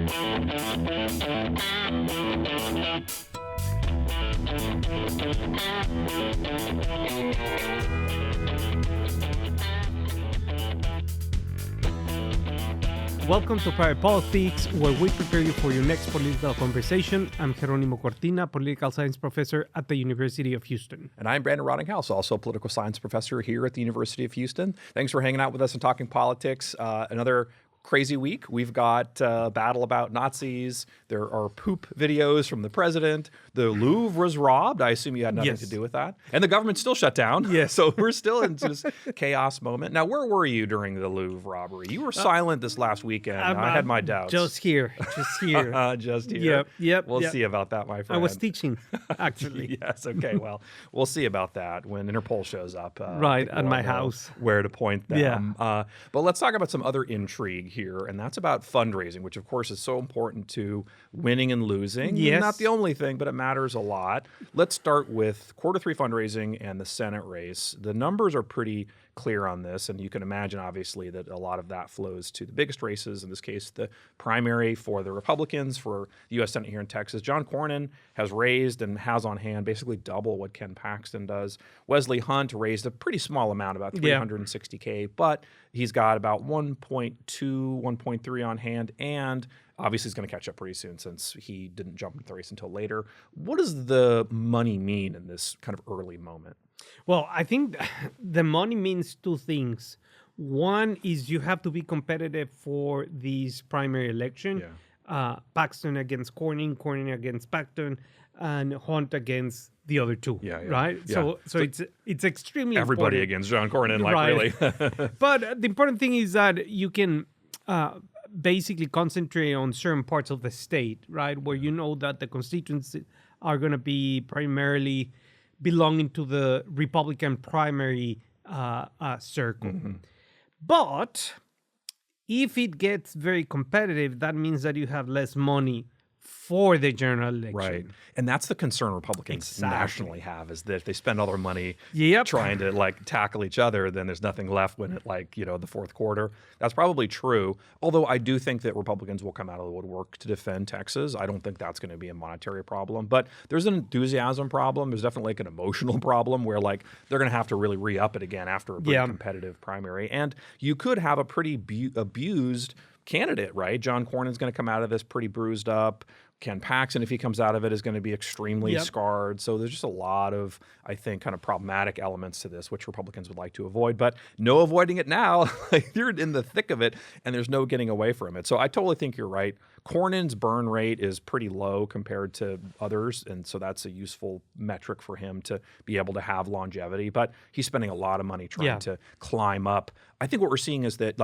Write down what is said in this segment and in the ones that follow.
Welcome to Private Politics, where we prepare you for your next political conversation. I'm Jeronimo Cortina, political science professor at the University of Houston. And I'm Brandon Rottinghaus, also a political science professor here at the University of Houston. Thanks for hanging out with us and talking politics. Another crazy week. We've got a battle about Nazis. There are poop videos from the president. The Louvre was robbed. I assume you had nothing to do with that. And the government's still shut down. Yes. So we're still in this chaos moment. Now, where were you during the Louvre robbery? You were silent this last weekend. I had my doubts. Just here. Just here. Yep. We'll see about that, my friend. I was teaching, actually. Yes. Okay. Well, we'll see about that when Interpol shows up. Right, at my house. Where to point them. Yeah. But let's talk about some other intrigue here, and that's about fundraising, which, of course, is so important to winning and losing. Yes. Not the only thing, but it matters a lot. Let's start with Q3 fundraising and the Senate race. The numbers are pretty clear on this, and you can imagine, obviously, that a lot of that flows to the biggest races, in this case, the primary for the Republicans for the U.S. Senate here in Texas. John Cornyn has raised and has on hand basically double what Ken Paxton does. Wesley Hunt raised a pretty small amount, about $360K, but he's got about 1.2, 1.3 on hand, and obviously he's going to catch up pretty soon since he didn't jump into the race until later. What does the money mean in this kind of early moment? Well, I think the money means two things. One is you have to be competitive for this primary election. Yeah. Paxton against Cornyn, Cornyn against Paxton, and Hunt against the other two. Right? Yeah. So it's extremely everybody important. against John Cornyn, Right. really. But the important thing is that you can basically concentrate on certain parts of the state, right, where you know that the constituents are going to be primarily belonging to the Republican primary circle. Mm-hmm. But if it gets very competitive, that means that you have less money for the general election. Right. And that's the concern Republicans nationally have, is that if they spend all their money trying to tackle each other, then there's nothing left when the fourth quarter. That's probably true. Although I do think that Republicans will come out of the woodwork to defend Texas. I don't think that's going to be a monetary problem, but there's an enthusiasm problem. There's definitely an emotional problem where they're going to have to really re-up it again after a pretty competitive primary. And you could have a pretty abused candidate, right? John Cornyn's going to come out of this pretty bruised up. Ken Paxton, if he comes out of it, is going to be extremely scarred. So there's just a lot of, I think, kind of problematic elements to this, which Republicans would like to avoid. But no avoiding it now. You're in the thick of it, and there's no getting away from it. So I totally think you're right. Cornyn's burn rate is pretty low compared to others, and so that's a useful metric for him to be able to have longevity. But he's spending a lot of money trying to climb up. I think what we're seeing is that,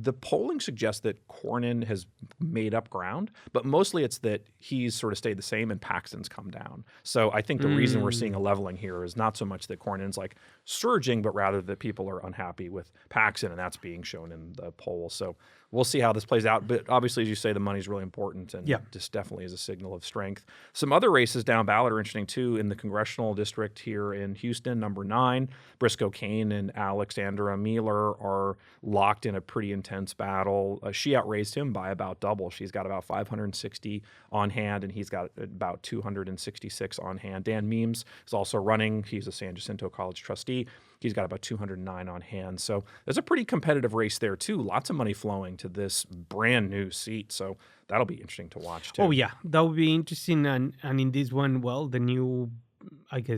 the polling suggests that Cornyn has made up ground, but mostly it's that he's sort of stayed the same and Paxton's come down. So I think the reason we're seeing a leveling here is not so much that Cornyn's surging, but rather that people are unhappy with Paxton, and that's being shown in the polls. So we'll see how this plays out. But obviously, as you say, the money's really important, and this definitely is a signal of strength. Some other races down ballot are interesting, too. In the congressional district here in Houston, number 9, Briscoe Cain and Alexandra Mealer are locked in a pretty intense battle. She outraised him by about double. She's got about 560 on hand, and he's got about 266 on hand. Dan Meems is also running. He's a San Jacinto College trustee. He's got about 209 on hand. So there's a pretty competitive race there, too. Lots of money flowing to this brand new seat. So that'll be interesting to watch, too. Oh, yeah. That would be interesting. And in this one, the new,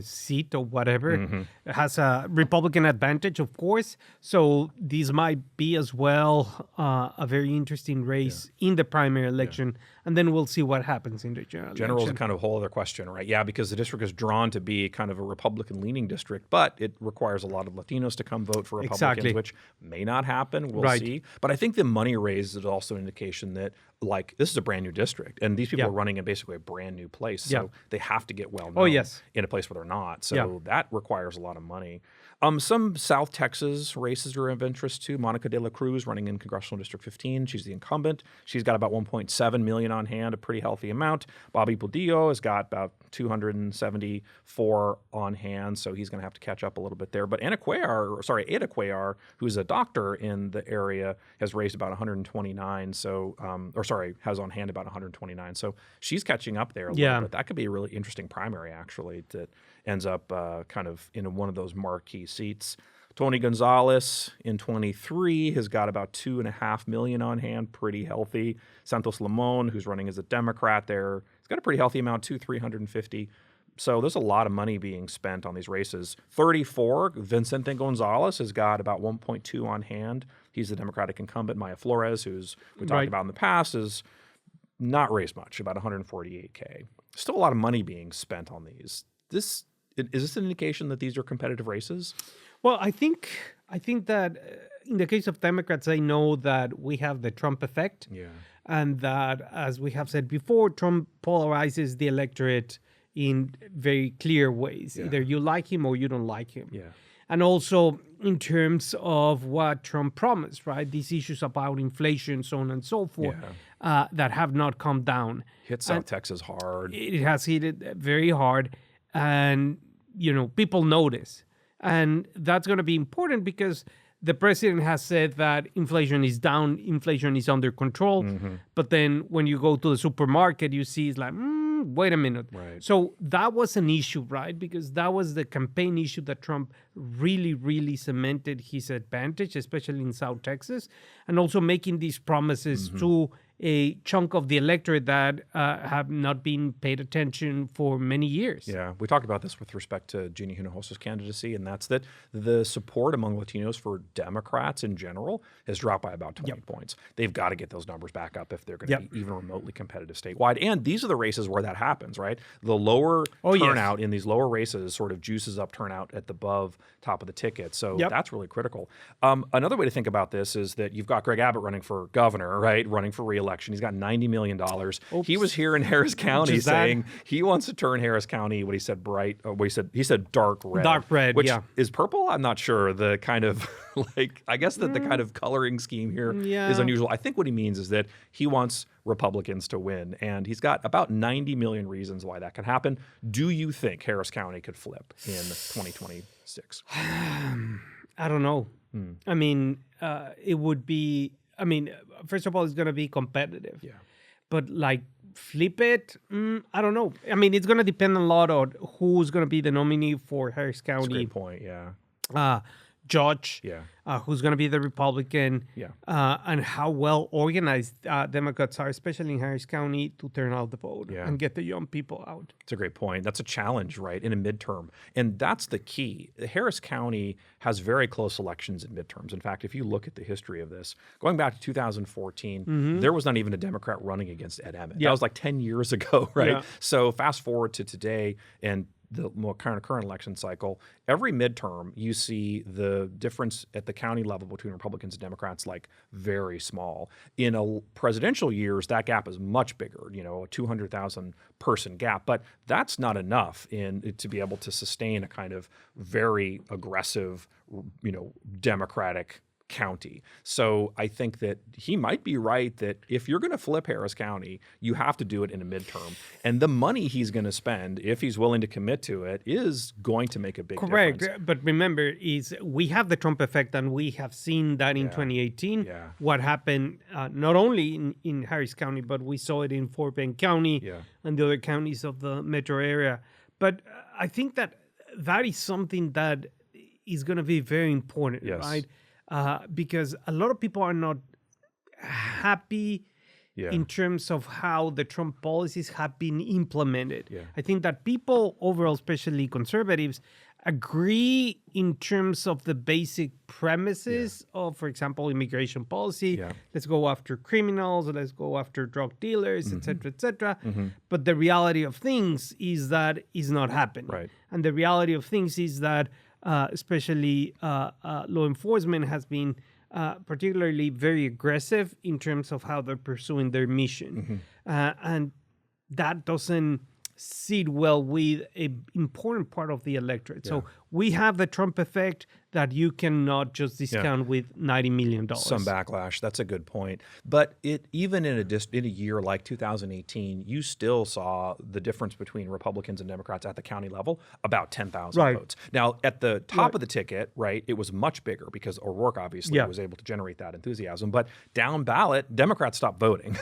seat or whatever has a Republican advantage, of course. So this might be as well a very interesting race in the primary election. And then we'll see what happens in the general election. General is a kind of whole other question, right? Yeah, because the district is drawn to be kind of a Republican-leaning district, but it requires a lot of Latinos to come vote for Republicans, which may not happen. We'll see. But I think the money raised is also an indication that, this is a brand new district, and these people are running in basically a brand new place, so they have to get well known in a place where they're not. So that requires a lot of money. Some South Texas races are of interest too. Monica De La Cruz running in Congressional District 15. She's the incumbent. She's got about 1.7 million on hand, a pretty healthy amount. Bobby Budillo has got about 274 on hand, so he's going to have to catch up a little bit there. But Ada Cuellar, who's a doctor in the area, has raised about 129. Has on hand about 129. So she's catching up there a little bit. That could be a really interesting primary, actually, that ends up kind of in one of those marquee seats. Tony Gonzalez in 23 has got about $2.5 million on hand, pretty healthy. Santos Limon, who's running as a Democrat there, he's got a pretty healthy amount, $350. So there's a lot of money being spent on these races. 34, Vicente Gonzalez has got about 1.2 on hand. He's the Democratic incumbent. Maya Flores, who's we talked about in the past, is not raised much, about 148K. Still a lot of money being spent on these. Is this an indication that these are competitive races? Well, I think that in the case of Democrats, they know that we have the Trump effect, and that, as we have said before, Trump polarizes the electorate in very clear ways. Either you like him or you don't like him. And also in terms of what Trump promised, right? These issues about inflation, so on and so forth, that have not come down. Hit South Texas hard. It has hit it very hard, and people notice. And that's going to be important because the president has said that inflation is down, inflation is under control. But then when you go to the supermarket, you see it's like, wait a minute. Right. So that was an issue, right? Because that was the campaign issue that Trump really, really cemented his advantage, especially in South Texas, and also making these promises to a chunk of the electorate that have not been paid attention for many years. Yeah, we talked about this with respect to Jeannie Hinojosa's candidacy, and that's that the support among Latinos for Democrats in general has dropped by about 20 points. They've got to get those numbers back up if they're going to be even remotely competitive statewide. And these are the races where that happens, right? The lower turnout in these lower races sort of juices up turnout at the top of the ticket. So that's really critical. Another way to think about this is that you've got Greg Abbott running for governor, right? Running for re-election. He's got $90 million. He was here in Harris County saying he wants to turn Harris County, what he said, he said dark red. Dark red, which is purple? I'm not sure. The kind of I guess that the kind of coloring scheme here is unusual. I think what he means is that he wants Republicans to win, and he's got about 90 million reasons why that could happen. Do you think Harris County could flip in 2026? I don't know. I mean, it would be... first of all, it's going to be competitive. But flip it, I don't know. I mean, it's going to depend a lot on who's going to be the nominee for Harris County. That's a great point, judge, who's going to be the Republican, and how well organized Democrats are, especially in Harris County, to turn out the vote and get the young people out. It's a great point. That's a challenge, right, in a midterm. And that's the key. Harris County has very close elections in midterms. In fact, if you look at the history of this, going back to 2014, there was not even a Democrat running against Ed Emmett. That was like 10 years ago, right? So fast forward to today, and the more current election cycle, every midterm you see the difference at the county level between Republicans and Democrats very small. In a presidential years, that gap is much bigger, a 200,000 person gap. But that's not enough to be able to sustain a kind of very aggressive, Democratic county. So I think that he might be right that if you're going to flip Harris County, you have to do it in a midterm. And the money he's going to spend, if he's willing to commit to it, is going to make a big difference. But remember, we have the Trump effect, and we have seen that in 2018. What happened not only in Harris County, but we saw it in Fort Bend County and the other counties of the metro area. But I think that is something that is going to be very important, right? Because a lot of people are not happy in terms of how the Trump policies have been implemented. I think that people overall, especially conservatives, agree in terms of the basic premises of, for example, immigration policy. Let's go after criminals, let's go after drug dealers, et cetera, et cetera. But the reality of things is that is not happening. Right. And the reality of things is that especially law enforcement has been particularly very aggressive in terms of how they're pursuing their mission. And that doesn't sit well with an important part of the electorate. So we have the Trump effect that you cannot just discount with $90 million. Some backlash. That's a good point. But even in a year like 2018, you still saw the difference between Republicans and Democrats at the county level, about 10,000 votes. Now, at the top of the ticket, right, it was much bigger because O'Rourke obviously was able to generate that enthusiasm. But down ballot, Democrats stopped voting.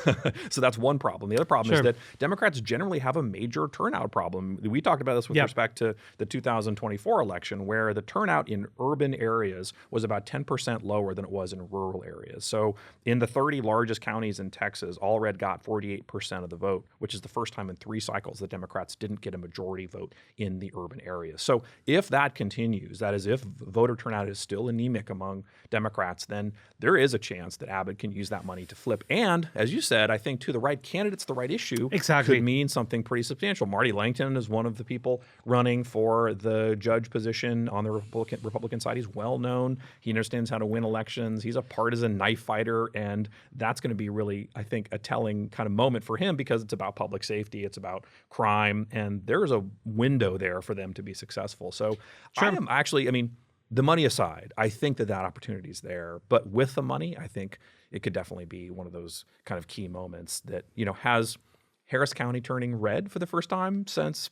So that's one problem. The other problem is that Democrats generally have a major turnout problem. We talked about this with respect to the 2024 election, where the turnout in urban areas was about 10% lower than it was in rural areas. So in the 30 largest counties in Texas, all red got 48% of the vote, which is the first time in 3 cycles that Democrats didn't get a majority vote in the urban areas. So if that continues, that is, if voter turnout is still anemic among Democrats, then there is a chance that Abbott can use that money to flip. And as you said, I think to the right candidates, the right issue could mean something pretty substantial. Marty Langton is one of the people running for the judge position on the Republican side. He's well known. He understands how to win elections. He's a partisan knife fighter, and that's going to be really, I think, a telling kind of moment for him because it's about public safety, it's about crime, and there's a window there for them to be successful. So I am actually, I mean, the money aside, I think that opportunity is there. But with the money, I think it could definitely be one of those kind of key moments that, has Harris County turning red for the first time since,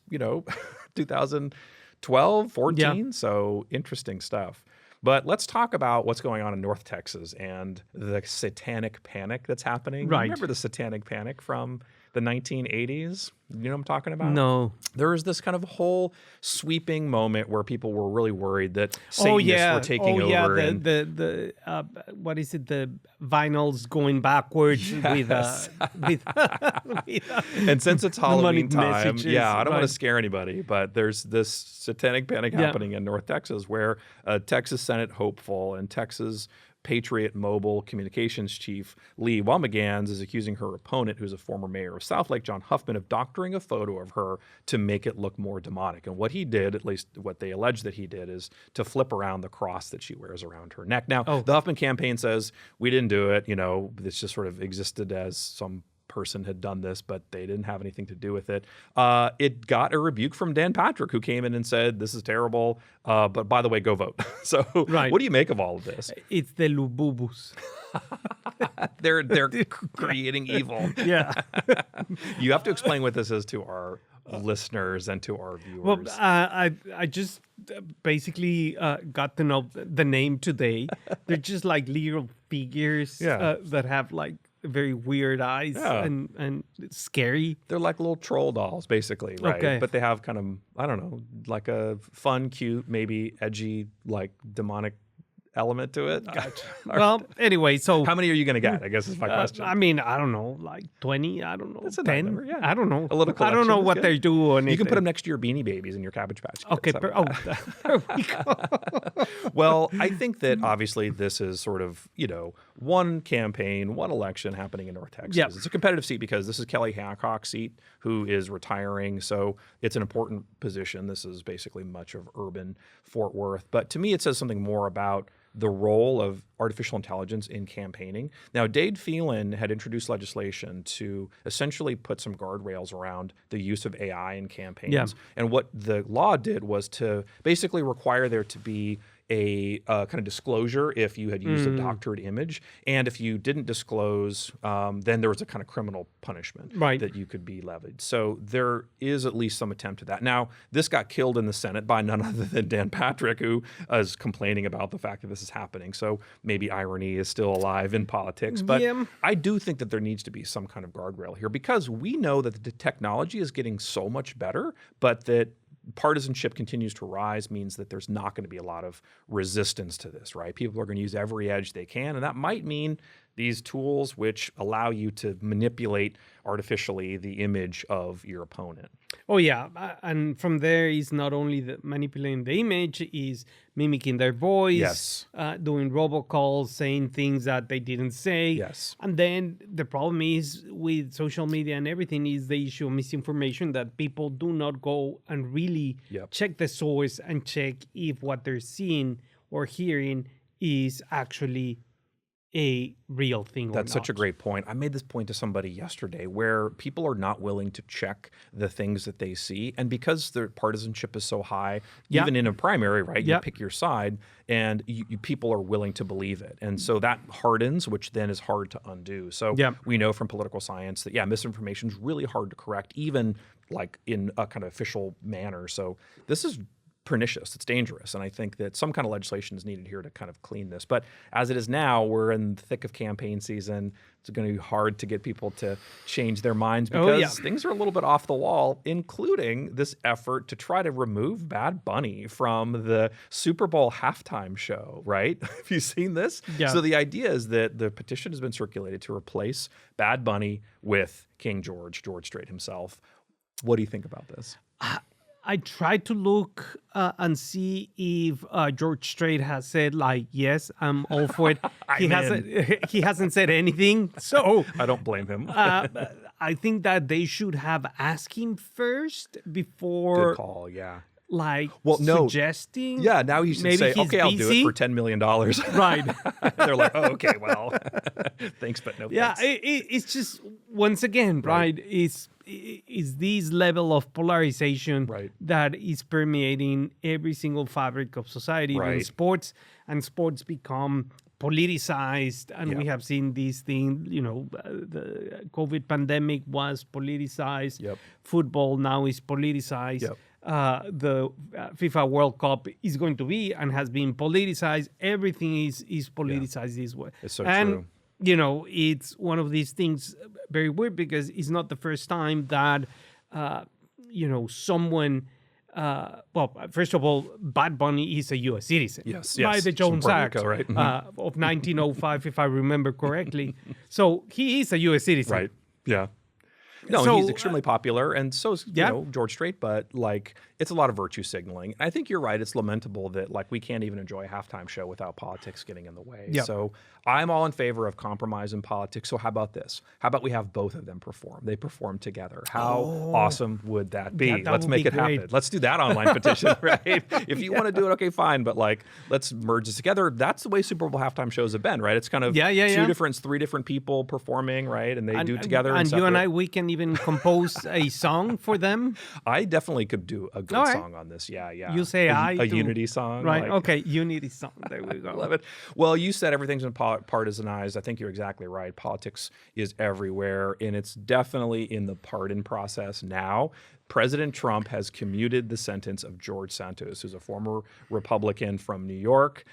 2012, 14. Yeah. So interesting stuff. But let's talk about what's going on in North Texas and the satanic panic that's happening. Right. Remember the satanic panic from the 1980s? You know what I'm talking about? No. There was this kind of whole sweeping moment where people were really worried that Satanists were taking over. The what is it? The vinyls going backwards with and since it's Halloween time, I don't want to scare anybody, but there's this satanic panic happening in North Texas where a Texas Senate hopeful and Texas Patriot Mobile Communications Chief Lee Womagans is accusing her opponent, who's a former mayor of Southlake, John Huffman, of doctoring a photo of her to make it look more demonic. And what he did, at least what they allege that he did, is to flip around the cross that she wears around her neck. Now, the Huffman campaign says, we didn't do it. This just sort of existed as some person had done this, but they didn't have anything to do with it. It got a rebuke from Dan Patrick, who came in and said, this is terrible, but by the way, go vote. So what do you make of all of this? It's the Lububus. They're creating evil. Yeah. You have to explain what this is to our listeners and to our viewers. Well, I just basically got to know the name today. They're just like little figures that have like very weird eyes and scary. They're like little troll dolls, basically, right? Okay. But they have kind of, I don't know, like a fun, cute, maybe edgy, like demonic element to it. Gotcha. Well, anyway, so how many are you going to get? I guess is my question. I mean, I don't know, like 20. I don't know, that's 10. Number, yeah. I don't know. A little collection. I don't know what they do. Or you can put them next to your Beanie Babies and your Cabbage Patch Kids. Okay. There we go. Well, I think that obviously this is sort of one campaign, one election happening in North Texas. Yep. It's a competitive seat because this is Kelly Hancock's seat, who is retiring. So it's an important position. This is basically much of urban Fort Worth. But to me, it says something more about the role of artificial intelligence in campaigning. Now, Dade Phelan had introduced legislation to essentially put some guardrails around the use of AI in campaigns. Yeah. And what the law did was to basically require there to be a kind of disclosure if you had used a doctored image. And if you didn't disclose, then there was a kind of criminal punishment that you could be levied. So there is at least some attempt at that. Now, this got killed in the Senate by none other than Dan Patrick, who is complaining about the fact that this is happening. So maybe irony is still alive in politics. But I do think that there needs to be some kind of guardrail here because we know that the technology is getting so much better, but that partisanship continues to rise means that there's not going to be a lot of resistance to this, right? People are going to use every edge they can, and that might mean these tools which allow you to manipulate artificially the image of your opponent. Oh, yeah. And from there is not only manipulating the image, is mimicking their voice, doing robocalls, saying things that they didn't say. Yes. And then the problem is with social media and everything is the issue of misinformation, that people do not go and really check the source and check if what they're seeing or hearing is actually a real thing or That's not. such a great point. I made this point to somebody yesterday where people are not willing to check the things that they see. And because their partisanship is so high, even in a primary, right, you pick your side and people are willing to believe it. And so that hardens, which then is hard to undo. So we know from political science that, misinformation is really hard to correct, even like in a kind of official manner. So this is pernicious. It's dangerous. And I think that some kind of legislation is needed here to kind of clean this. But as it is now, we're in the thick of campaign season. It's going to be hard to get people to change their minds because things are a little bit off the wall, including this effort to try to remove Bad Bunny from the Super Bowl halftime show, right? Have you seen this? Yeah. So the idea is that the petition has been circulated to replace Bad Bunny with King George Strait himself. What do you think about this? I tried to look and see if George Strait has said yes, I'm all for it. He hasn't said anything, so I don't blame him. I think that they should have asked him first before. Good call, yeah. Suggesting. Yeah, now he should say, okay, I'll do it for $10 million. Right. They're like, oh, okay, well, thanks, but no thanks. Yeah, it's just, once again, right, is this level of polarization that is permeating every single fabric of society, even sports, and sports become politicized, and we have seen these things, the COVID pandemic was politicized, football now is politicized, the FIFA World Cup is going to be and has been politicized. Everything is politicized this way. It's so true. It's one of these things very weird because it's not the first time that, someone, first of all, Bad Bunny is a U.S. citizen. Yes. By the Jones Act Rico, right? Of 1905, if I remember correctly. So he is a U.S. citizen. Right, yeah. No, so, he's extremely popular, and so is George Strait, but it's a lot of virtue signaling. And I think you're right. It's lamentable that we can't even enjoy a halftime show without politics getting in the way. Yep. So I'm all in favor of compromise in politics. So how about this? How about we have both of them perform? They perform together. How awesome would that be? Let's make it happen. Let's do that online petition, right? If you want to do it, okay, fine. But let's merge this together. That's the way Super Bowl halftime shows have been, right? It's kind of three different people performing, right? And they do it together. And you and I, we can even compose a song for them. I definitely could do a good song on this. Yeah. You say a unity song. Right. Okay. Unity song. There we go. Love it. Well, you said everything's been partisanized. I think you're exactly right. Politics is everywhere, and it's definitely in the pardon process now. President Trump has commuted the sentence of George Santos, who's a former Republican from New York.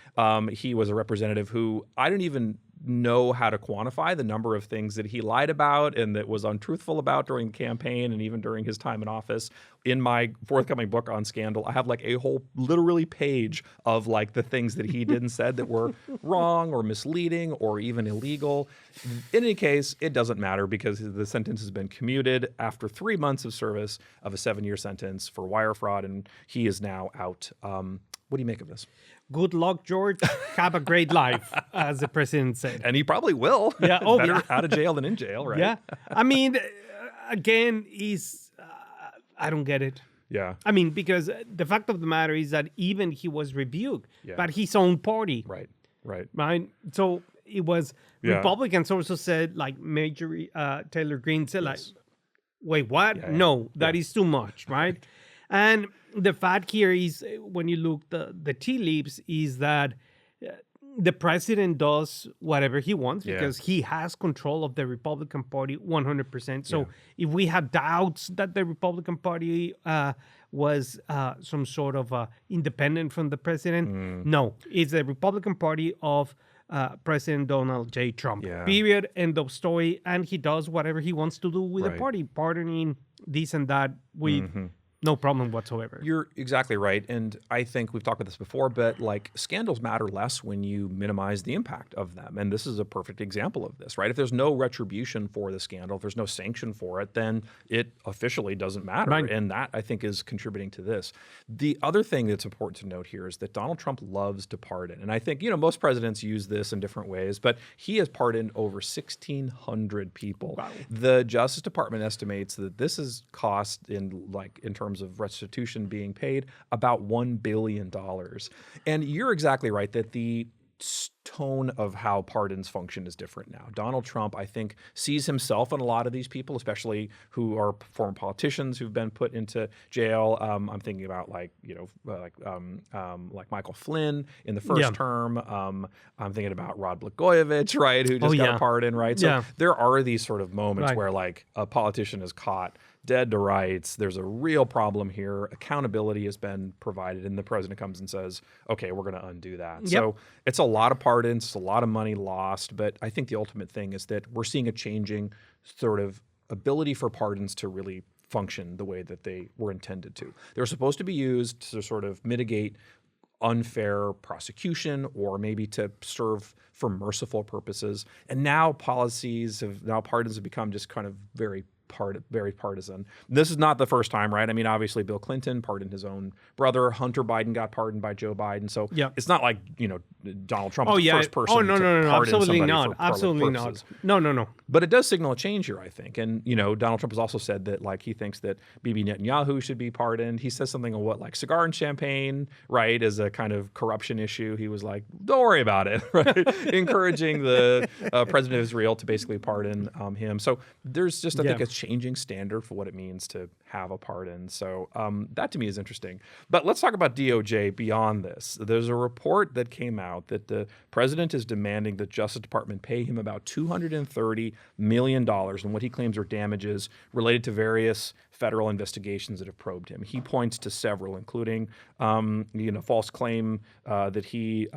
He was a representative who I didn't even know how to quantify the number of things that he lied about and that was untruthful about during the campaign and even during his time in office. In my forthcoming book on scandal, I have a whole literally page of the things that he did and said that were wrong or misleading or even illegal. In any case, it doesn't matter because the sentence has been commuted after 3 months of service of a 7-year sentence for wire fraud, and he is now out. What do you make of this? Good luck, George. Have a great life, as the president said. And he probably will. Yeah. Better out of jail than in jail, right? Yeah. I mean, again, I don't get it. Yeah. I mean, because the fact of the matter is that even he was rebuked by his own party. Right. Right. So it was Republicans also said, Major Taylor Greene said, wait, what? Yeah. No, that is too much, right? And the fact here is, when you look the tea leaves, is that the president does whatever he wants because he has control of the Republican Party 100%. So if we have doubts that the Republican Party was some sort of independent from the president, no, it's the Republican Party of President Donald J. Trump. Yeah. Period. End of story. And he does whatever he wants to do with the party, pardoning this and that with no problem whatsoever. You're exactly right. And I think we've talked about this before, but scandals matter less when you minimize the impact of them. And this is a perfect example of this, right? If there's no retribution for the scandal, if there's no sanction for it, then it officially doesn't matter. Right. And that, I think, is contributing to this. The other thing that's important to note here is that Donald Trump loves to pardon. And I think, most presidents use this in different ways, but he has pardoned over 1,600 people. Wow. The Justice Department estimates that this has cost in terms of restitution being paid about $1 billion. And you're exactly right that the tone of how pardons function is different now. Donald Trump, I think, sees himself in a lot of these people, especially who are former politicians who've been put into jail. I'm thinking about like Michael Flynn in the first term. I'm thinking about Rod Blagojevich, right, who just got a pardon, right? So there are these sort of moments where like a politician is caught dead to rights. There's a real problem here. Accountability has been provided, and the president comes and says, okay, we're going to undo that. So it's a lot of pardons, it's a lot of money lost, but I think the ultimate thing is that we're seeing a changing sort of ability for pardons to really function the way that they were intended to. They're supposed to be used to sort of mitigate unfair prosecution or maybe to serve for merciful purposes. And now pardons have become just kind of very partisan. This is not the first time, right? I mean, obviously Bill Clinton pardoned his own brother. Hunter Biden got pardoned by Joe Biden. So it's not like, Donald Trump is the first person to pardon absolutely somebody not. for Absolutely purposes. not. No. But it does signal a change here, I think. And, Donald Trump has also said that, like, he thinks that Bibi Netanyahu should be pardoned. He says something like cigar and champagne, right, is a kind of corruption issue. He was like, don't worry about it, right? Encouraging the president of Israel to basically pardon him. So there's just, I think, a changing standard for what it means to have a pardon. So that to me is interesting. But let's talk about DOJ beyond this. There's a report that came out that the president is demanding the Justice Department pay him about $230 million in what he claims are damages related to various federal investigations that have probed him. He points to several, including false claim that he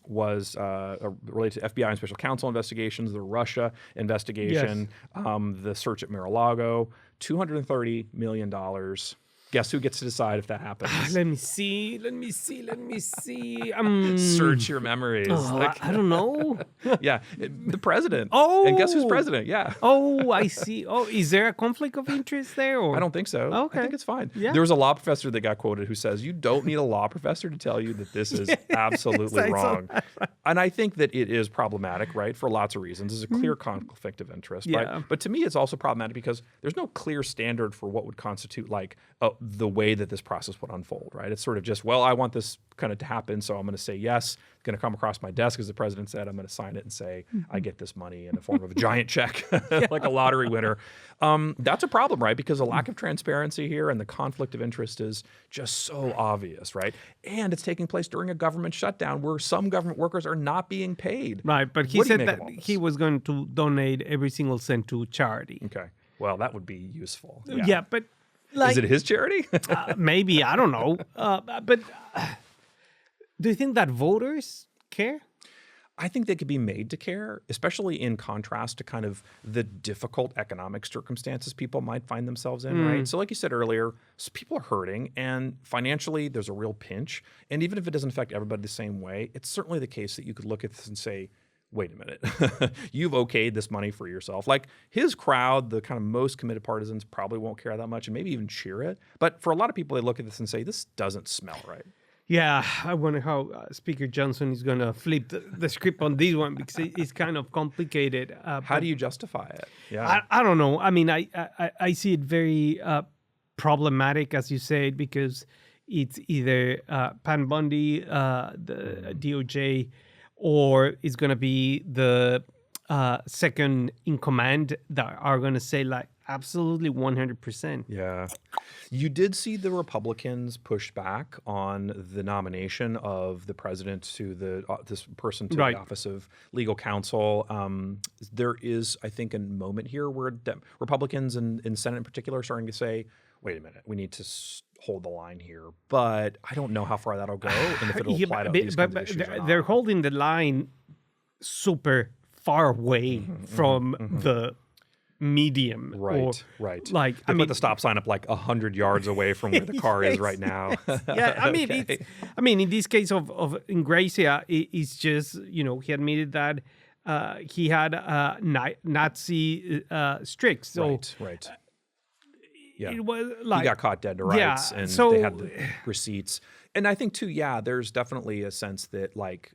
was related to FBI and special counsel investigations, the Russia investigation, the search at Mar-a-Lago, $230 million. Guess who gets to decide if that happens? Let me see. Search your memories. I don't know. The president. Oh. And guess who's president? Yeah. Oh, I see. Oh, is there a conflict of interest there? Or? I don't think so. Okay. I think it's fine. Yeah. There was a law professor that got quoted who says, you don't need a law professor to tell you that this is absolutely wrong. And I think that it is problematic, right, for lots of reasons. There's a clear conflict of interest. Right? But to me, it's also problematic because there's no clear standard for what would constitute like the way that this process would unfold, right? It's sort of just, well, I want this kind of to happen, so I'm going to say yes. It's going to come across my desk, as the president said. I'm going to sign it and say I get this money in the form of a giant check, like a lottery winner. That's a problem, right? Because the lack of transparency here and the conflict of interest is just so obvious, right? And it's taking place during a government shutdown where some government workers are not being paid. Right, but he said that he was going to donate every single cent to charity. Okay, well, that would be useful. Yeah, but like, is it his charity? Maybe, I don't know. But do you think that voters care? I think they could be made to care, especially in contrast to kind of the difficult economic circumstances people might find themselves in, right? So like you said earlier, people are hurting, and financially there's a real pinch. And even if it doesn't affect everybody the same way, it's certainly the case that you could look at this and say, wait a minute, you've okayed this money for yourself. Like his crowd, the kind of most committed partisans probably won't care that much and maybe even cheer it. But for a lot of people, they look at this and say, this doesn't smell right. Yeah, I wonder how Speaker Johnson is going to flip the script on this one because it's kind of complicated. How do you justify it? Yeah, I don't know. I mean, I see it very problematic, as you said, because it's either Pan Bundy, the DOJ, or it's going to be the second in command that are going to say like absolutely 100%. Yeah. You did see the Republicans push back on the nomination of the president to this person to the office of legal counsel. There is, I think, a moment here where Republicans and Senate in particular are starting to say, wait a minute, we need to hold the line here. But I don't know how far that'll go and if it'll apply to these kinds of issues or not. They're holding the line super far away from the medium. Right. Like, they put the stop sign up like 100 yards away from where the car is right now. Yeah, I mean, in this case of Ingracia, it's just, he admitted that he had Nazi streaks. So, right. Yeah. It was like, he got caught dead to rights, and so, they had the receipts. And I think too, there's definitely a sense that like,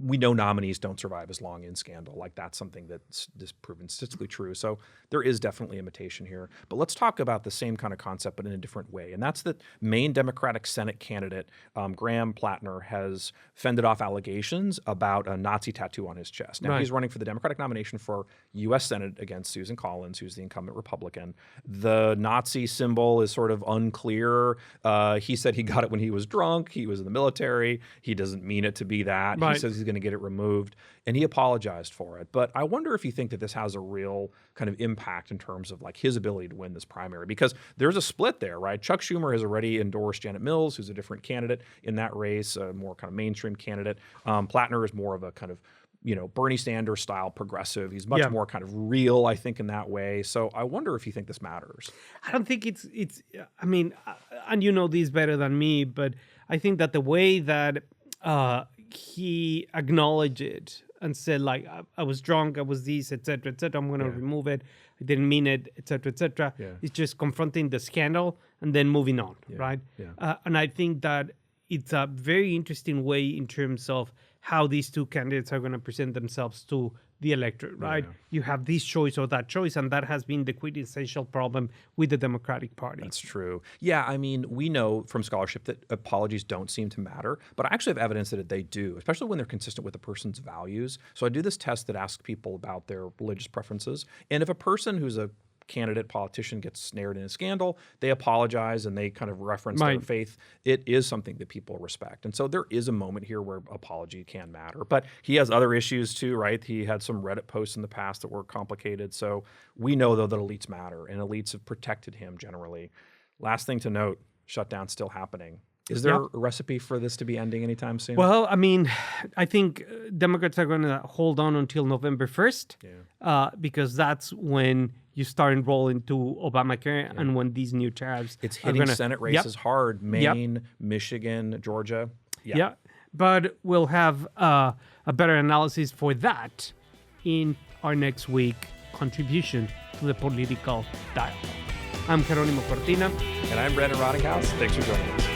we know nominees don't survive as long in scandal. Like that's something that's proven statistically true. So there is definitely imitation here. But let's talk about the same kind of concept, but in a different way. And that's that Maine Democratic Senate candidate Graham Plattner has fended off allegations about a Nazi tattoo on his chest. Now, he's running for the Democratic nomination for U.S. Senate against Susan Collins, who's the incumbent Republican. The Nazi symbol is sort of unclear. He said he got it when he was drunk. He was in the military. He doesn't mean it to be that. He says he's going to get it removed, and he apologized for it. But I wonder if you think that this has a real kind of impact in terms of like his ability to win this primary, because there's a split there, right? Chuck Schumer has already endorsed Janet Mills, who's a different candidate in that race, a more kind of mainstream candidate. Plattner is more of a kind of, you know, Bernie Sanders style progressive. He's much more kind of real, I think, in that way. So I wonder if you think this matters. I don't think it's, I mean, and you know this better than me, but I think that the way that he acknowledged it and said, like, I was drunk, I was this, et cetera, I'm going to remove it. I didn't mean it, et cetera. It's just confronting the scandal and then moving on, right? And I think that it's a very interesting way in terms of how these two candidates are going to present themselves to the electorate, right? You have this choice or that choice, and that has been the quintessential problem with the Democratic Party. That's true. Yeah, I mean, we know from scholarship that apologies don't seem to matter, but I actually have evidence that they do, especially when they're consistent with the person's values. So I do this test that asks people about their religious preferences, and if a person who's a candidate politician gets snared in a scandal, they apologize and they kind of reference their faith. It is something that people respect. And so there is a moment here where apology can matter. But he has other issues too, right? He had some Reddit posts in the past that were complicated. So we know, though, that elites matter, and elites have protected him generally. Last thing to note, Shutdown's still happening. Is there a recipe for this to be ending anytime soon? Well, I mean, I think Democrats are going to hold on until November 1st because that's when you start enrolling to Obamacare and when these new tariffs it's hitting Senate races hard. Maine, Michigan, Georgia. Yeah, but we'll have a better analysis for that in our next week contribution to the political dialogue. I'm Jeronimo Cortina. And I'm Brandon Rottinghaus. Thanks for joining us.